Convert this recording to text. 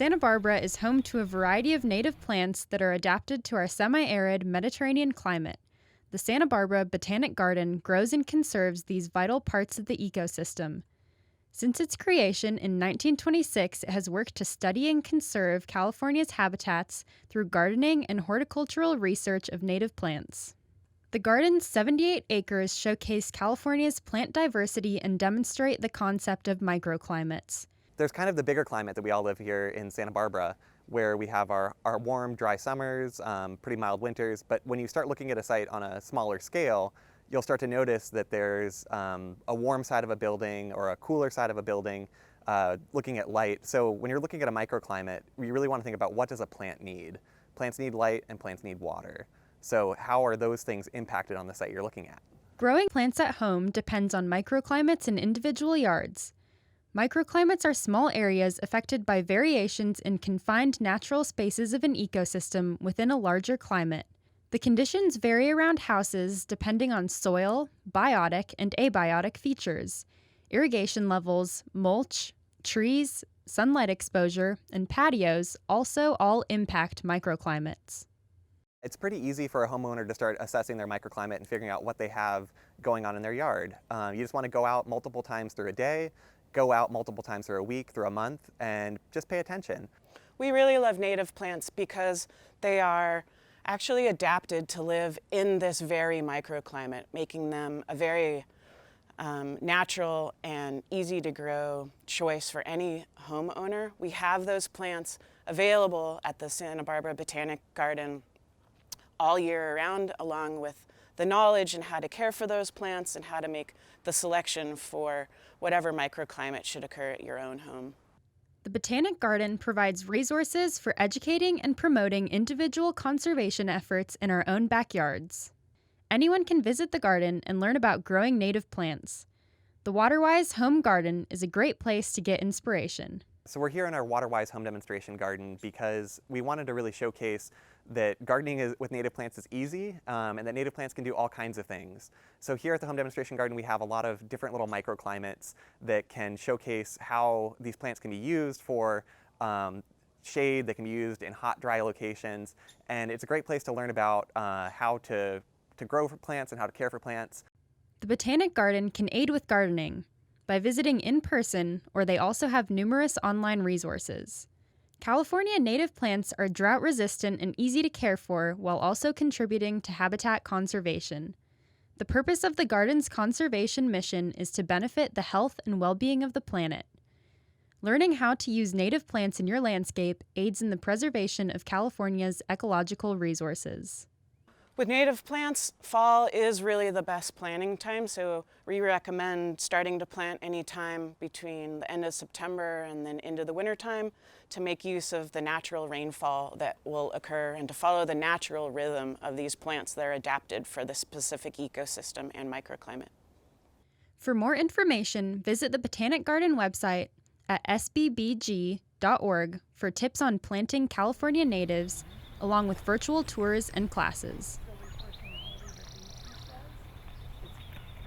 Santa Barbara is home to a variety of native plants that are adapted to our semi-arid Mediterranean climate. The Santa Barbara Botanic Garden grows and conserves these vital parts of the ecosystem. Since its creation in 1926, it has worked to study and conserve California's habitats through gardening and horticultural research of native plants. The garden's 78 acres showcase California's plant diversity and demonstrate the concept of microclimates. There's kind of the bigger climate that we all live here in Santa Barbara, where we have our warm, dry summers, pretty mild winters, but when you start looking at a site on a smaller scale, you'll start to notice that there's a warm side of a building or a cooler side of a building, looking at light. So when you're looking at a microclimate, you really want to think about what does a plant need? Plants need light and plants need water. So how are those things impacted on the site you're looking at? Growing plants at home depends on microclimates in individual yards. Microclimates are small areas affected by variations in confined natural spaces of an ecosystem within a larger climate. The conditions vary around houses depending on soil, biotic, and abiotic features, irrigation levels, mulch, trees, sunlight exposure, and patios also all impact microclimates. It's pretty easy for a homeowner to start assessing their microclimate and figuring out what they have going on in their yard. You just want to go out multiple times through a day, go out multiple times through a week, through a month, and just pay attention. We really love native plants because they are actually adapted to live in this very microclimate, making them a very natural and easy to grow choice for any homeowner. We have those plants available at the Santa Barbara Botanic Garden all year round, along with the knowledge and how to care for those plants and how to make the selection for whatever microclimate should occur at your own home. The Botanic Garden provides resources for educating and promoting individual conservation efforts in our own backyards. Anyone can visit the garden and learn about growing native plants. The Waterwise Home Garden is a great place to get inspiration. So we're here in our Waterwise Home Demonstration Garden because we wanted to really showcase that gardening with native plants is easy and that native plants can do all kinds of things. So here at the Home Demonstration Garden we have a lot of different little microclimates that can showcase how these plants can be used for shade, they can be used in hot, dry locations, and it's a great place to learn about how to grow for plants and how to care for plants. The Botanic Garden can aid with gardening by visiting in person, or they also have numerous online resources. California native plants are drought resistant and easy to care for while also contributing to habitat conservation. The purpose of the garden's conservation mission is to benefit the health and well-being of the planet. Learning how to use native plants in your landscape aids in the preservation of California's ecological resources. With native plants, fall is really the best planting time, so we recommend starting to plant anytime between the end of September and then into the winter time to make use of the natural rainfall that will occur and to follow the natural rhythm of these plants that are adapted for the specific ecosystem and microclimate. For more information, visit the Botanic Garden website at sbbg.org for tips on planting California natives, along with virtual tours and classes.